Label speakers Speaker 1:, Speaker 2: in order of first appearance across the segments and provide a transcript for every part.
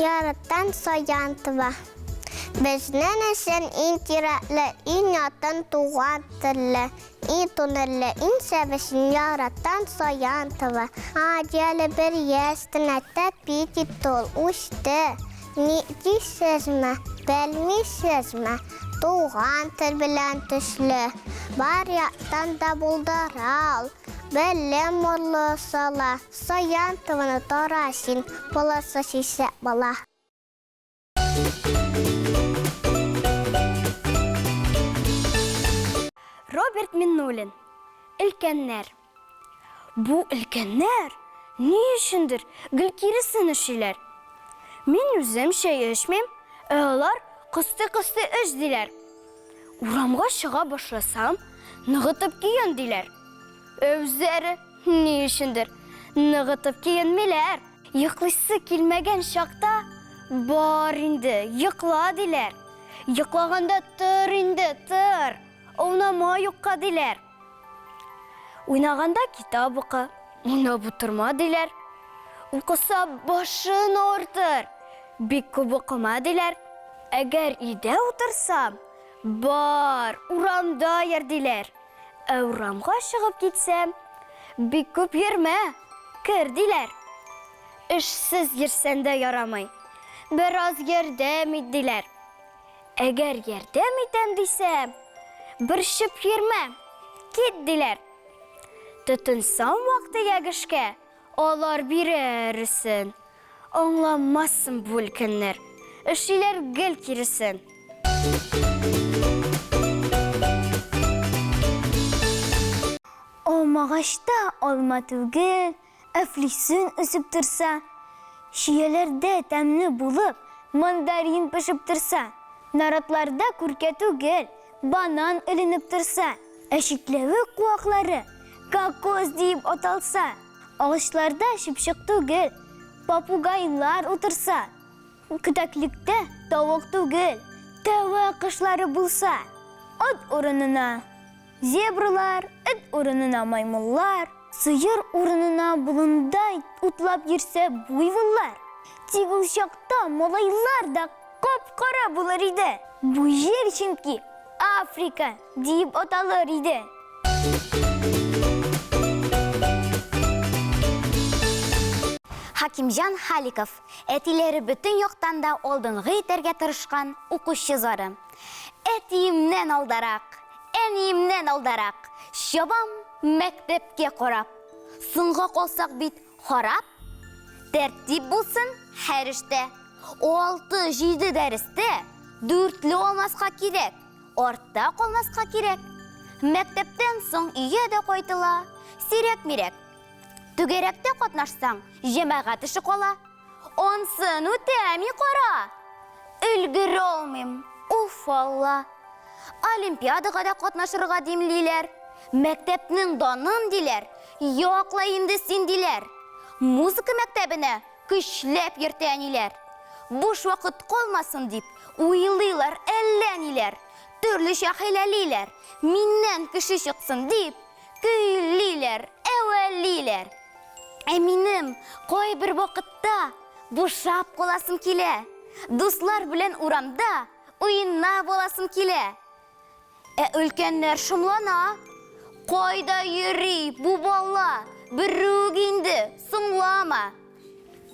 Speaker 1: Яраттан Саянтова. Безнең өчен иң кирәкле, иң ятын туган теле, иң тунерле, иң сәбесен Яраттан Саянтова. Адиялы бер ястынатта пититол учты. Ни дисезме, белмисезме, туган тел белән төсле. Бар яктан да булдырал. Белем морлы сала, Саянтованы тарасин, баласы сисә бала.
Speaker 2: Роберт Миннулин. Өлкәннәр. Бу өлкәннәр ни өчендер гел киресен эшләр. Мин үзем чәй эчмим, алар кысты-кысты эш диләр. Урамга чыга башласам, ныгытып киен диләр. Үзләре ни өчендер ныгытып киенмиләр. Йоклыйсы килмәгән чакта бар инде, йокла диләр. Йоклаганда тор инде, тор. Уйнама юкка диләр. Уйнаганда китап укы, уйнап утырма диләр. Укыса башын артыр, бик күп укыма диләр. Әгәр өйдә утырсам, бар, урамда йөр диләр. Урамга чыгып китсәм, бик күп йөрмә, кер диләр. Эшсез йөрсәң дә ярамый, бераз ярдәм ит диләр. Әгәр ярдәм итәм дисәм, bir шып йөрмә, кит диләр. Тотынсам вакыты ягышкә, алар бирерсен. Аңламасын бу өлкәннәр, эшләр гел киресен. Алмагачта алма түгел, әфлисен үсеп торса, шияләрдә тәмле булып, мандарин пешеп торса, наратларда күркә түгел, банан эленеп торса, әшикләве куаклары кокос дип аталса, агачларда чыпчык түгел, папугайлар утырса, көтәклектә тавык түгел, тәвә кышлары булса, ат урынына зебралар, эт урынына маймыллар, сыер урынына болындай утлап йөрсә буйволлар. Тик ул чакта малайлар да кап-кара булыр иде. Бу җир чөнки Африка дип аталыр иде. Хакимҗан Халиков әтиләре бөтен яктан да алдынгы итәргә тырышкан укучы зары. Әтиемнән алдарак, әниемнән алдарак, чабам мәктәпкә карап. Соңга калсак бит харап. Тәртип булсын һәр эштә. 6-7 дәрестә 4 алмаска кирәк, артта калмаска кирәк. Мәктәптән соң өйгә дә кайтыла, сирәк-мирәк. Түгәрәктә катнашсаң, җәмәгать эше кала. Онсын үтәми кара. Өлгер алмыйм, уф алла. Олимпиадага да катнашырга димлиләр. Мәктәпнең данын диләр. Якла инде син диләр. Музыка мәктәбенә көчләп йөртәниләр. Буш вакыт калмасын дип уйлыйлар әллә ниләр. Төрлечә хәйләлиләр. Миннән кеше чыксын дип көйлиләр, әвәлиләр. Минем кайбер вакытта бушап каласым килә. Дуслар белән урамда уйнап буласым килә. Өлкәннәр шомлана. Кайда йөри бу бала? Берүк инде соңлама.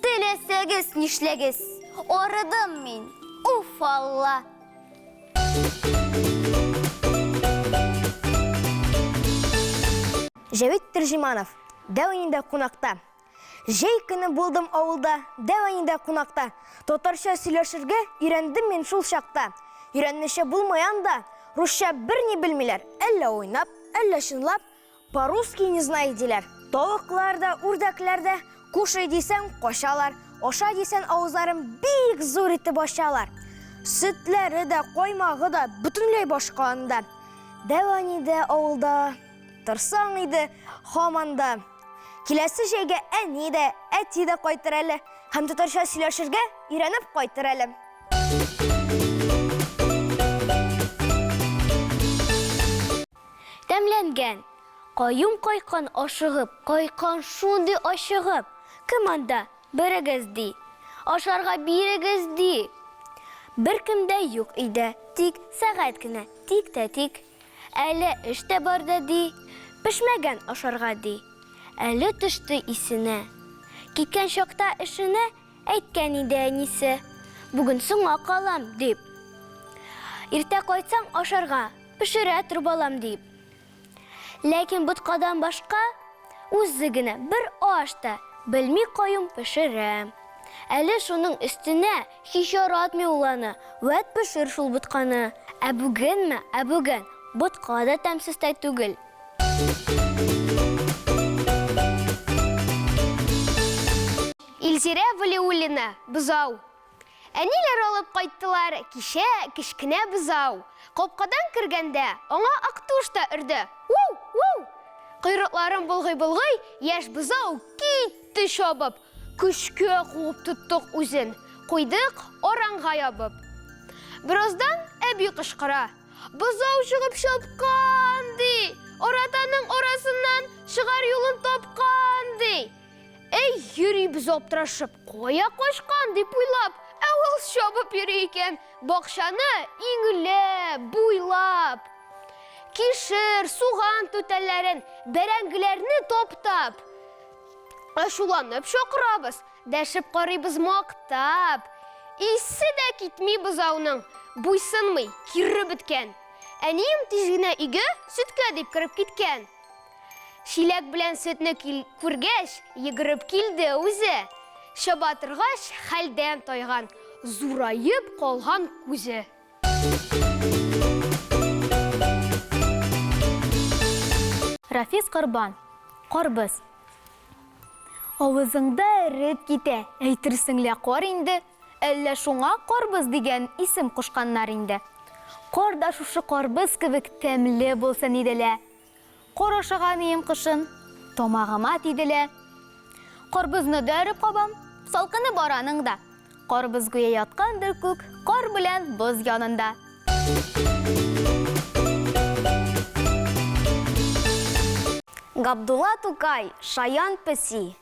Speaker 2: Теләсәгез нишләгез? Арыдым мин. Уф алла.
Speaker 3: Җавит Тәрҗиманов, дәвинендә кунакта. Җәй көне булдым авылда, дәвинендә кунакта. Татарча сөйләшергә өйрәндем мин шул чакта. Өйрәнмичә булмаган да, русча берни белмиләр. Әллә уйнап, әллә чынлап, по-русски не знай диләр. Тавыклар да, үрдәкләр дә кушай дисәң качалар, аша дисәң авызларын бик зур итеп ачалар. Сөтләре дә, каймагы да бөтенләй башка анда. Дәвинендә авылда торсаң иде һаманда. Киләсе җәйгә әни дә, әти дә кайтыр әле, һәм татарча сөйләшергә өйрәнеп кайтыр әле.
Speaker 2: Тәмләнгән,
Speaker 3: Каюм кайкан ашыгып, кайкан шундый ашыгып. Кем анда? Берегез ди. Ашарга бирегез ди. Беркем дә юк иде, тик сәгать кенә, тик тә тик. Әле эш тә бар да ди, пешмәгән ашарга ди. Әле төште исенә. Киткән чакта эшенә әйткән иде әнисе. Бүген соңга калам дип. Иртә кайтсаң ашарга, пешерә торып алам дип. Ләкин боткадан башка үзе генә бер аш та белми каюм пешерәм. Әле шуның өстенә һич яратмый ул аны, вәт пешер шул ботканы. Ә бүгенме? Ә бүген ботка да тәмсез тә түгел.
Speaker 4: Илзирә Валиуллина, бозау. Әниләр алып кайттылар кичә кечкенә бозау. Капкадан кергәндә аңа Актуш та өрде. Уу! Койрыкларын болгый-болгый, яшь бозау китте чабып. Көчкә куып тоттык үзен. Куйдык оранга ябып. Бераздан әби кычкыра. Бозау чыгып чапкан ди. Оратаның арасыннан чыгар юлын тапкан ди. Эй, йөри без аптырашып, кая качкан дип уйлап, ә ул чабып йөри икән, бакчаны иңләп, буйлап. Кишер, суган түтәлләрен, бәрәңгеләрне таптап. Ачуланып чакырабыз, дәшеп карыйбыз мактап. Исе дә китми бозауның, буйсынмый, кире беткән. Әнием тиз генә өйгә сөткә дип киреп киткән. Шиләк белән сөтне күргәч, йөгереп килде үзе. Чаба торгач, хәлдән тайган, зурайып калган күзе.
Speaker 3: Рафис Корбан, карбыз. Авызыңда рет китә, әйтерсең лә кар инде. Әллә шуңа карбыз дигән исем кушканнар инде. Кар да шушы карбыз кебек тәмле булсын иделә. Карашаган ием кышын, тамагыма тиделә. Карбызны дәреп кабам, салкыны бараның да. Карбыз гүя яткандыр күк, кар белән боз янында. Габдулла Тукай, Шаян песи.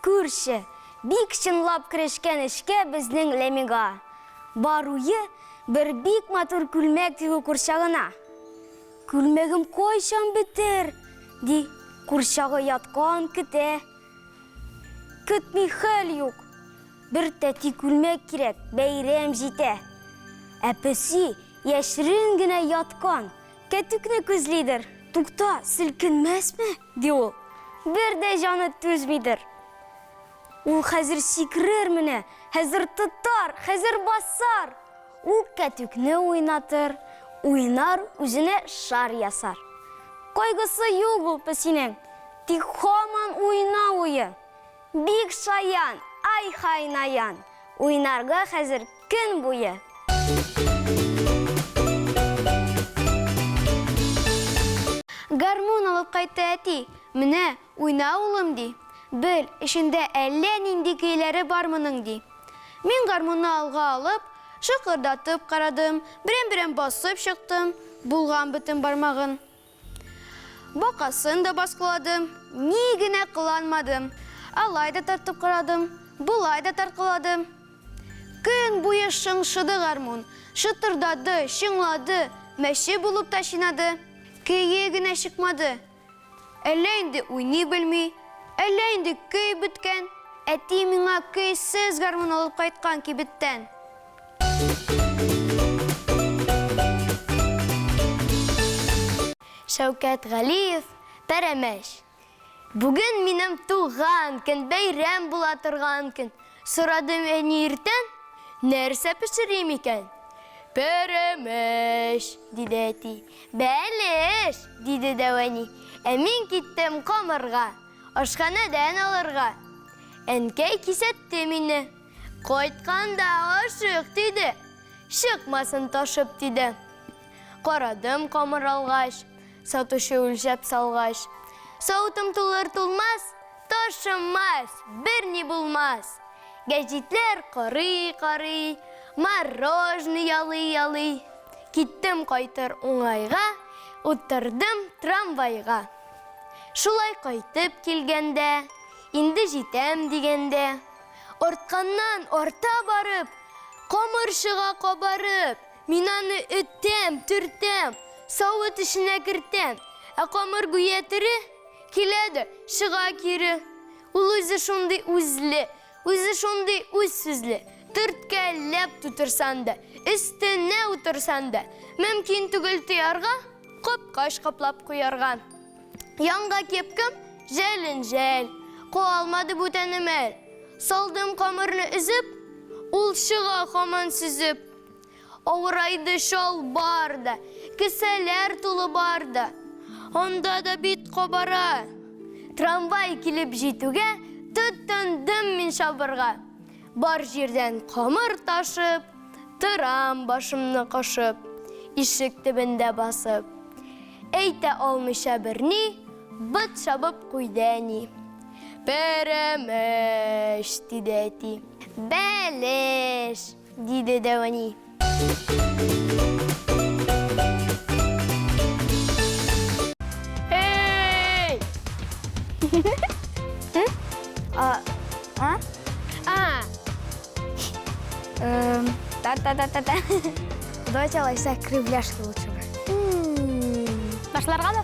Speaker 3: Күрше, бик чынлап керешкән эшкә безнең Ләмига. Баруе бер бик матур күлмәк тигү курчагына. Күлмәгем кайчан бетер, ди, курчагы яткан көтә. Көтми хәл юк. Бер тәти күлмәк кирәк, бәйрәм җитә. Ә песи яшерен генә яткан, кәтүкне күзлидер. Тукта, селкенмәсме, ди ул. Бер дә җаны түзмидер. Ул хәзер сикрер менә, хәзер тотар, хәзер басар. Ул кәтүкне уйнатыр, уйнар, үзенә шар ясар. Кайгысы юк ул песинең, тик һаман уйна уе. Бик шаян, ай хайнаян, уйнарга хәзер көн буе.
Speaker 4: Гармун алып кайтты әти. Менә уйна улым ди. Бел, эшендә әллә нинди көйләре бар моның ди. Мин гармунны алга алып, шыкырдатып карадым, берәм-берәм басып чыктым, булган бөтен бармагын. Бакасын да баскыладым, ни генә кыланмадым. Алай да тартып карадым, булай да тарткыладым. Көн буе шыңшыды гармун, шытырдады, шыңлады, мәче булып ташинады. Көйе генә чыкмады. Әллә инде уйный белми, әллә инде көй беткән. Әти миңа көйсез гармун алып кайткан кибеттән.
Speaker 3: Шәүкәт Галиев, Пәрәмәш. Бүген минем туган көн, бәйрәм була торган көн. Сорадым әни иртән, нәрсә пешерим икән? Пәрәмәш, диде әти. Бәлеш, диде дәвәни. Ә мин киттем камырга, ашханадан алырга. Әнкәй кисәтте мине. Кайтканда ашык, диде. Чыкмасын ташып, диде. Карадым камыр алгач, сатучы үлчәп салгач. Саутым тулыр-тулмас, ташымас, берни булмас. Гәҗитләр карый-карый, мороженое ялый-ялый. Киттем кайтыр уңайга, Утырдым трамвайға. Шулай қайтып келгенде, инде жетем дегенде, ортқаннан орта барып, қомыршыға қобарып, мин аны үттем, түртем, сауыт ішіне кіртем. Қомыр гүйетірі келеді, шыға кері. Ул өзі шондай үзлі, өзі шондай үзсізлі. Түрткәлләп тұтырсанды, үстіне ұтырсанды. Мөмкин түгіл тұярға, қопқаш қаплап қойарға. Янға кепкім, жәлін жәл, қо алмады бұтәні мәл. Салдым қамырны үзіп, ул шыға қаман сүзіп. Ауырайды шал барды, кісәлер тұлы барды. Онда да бит қобара. Трамвай келіп жетуге, тұттындым мен шабырға. Бар жерден қамыр ташып, тұрам башымны қошып, ишік түбінде басып. Әйті алмыша бірні, бұт шабып қойдәні. Пәрәмәш, деді әті. Бәлеш, деді дәуәні. Эй!
Speaker 2: Та-та-та-та-та.
Speaker 3: Давайте, Алайса, кривляшки лучше.
Speaker 2: Башларға да?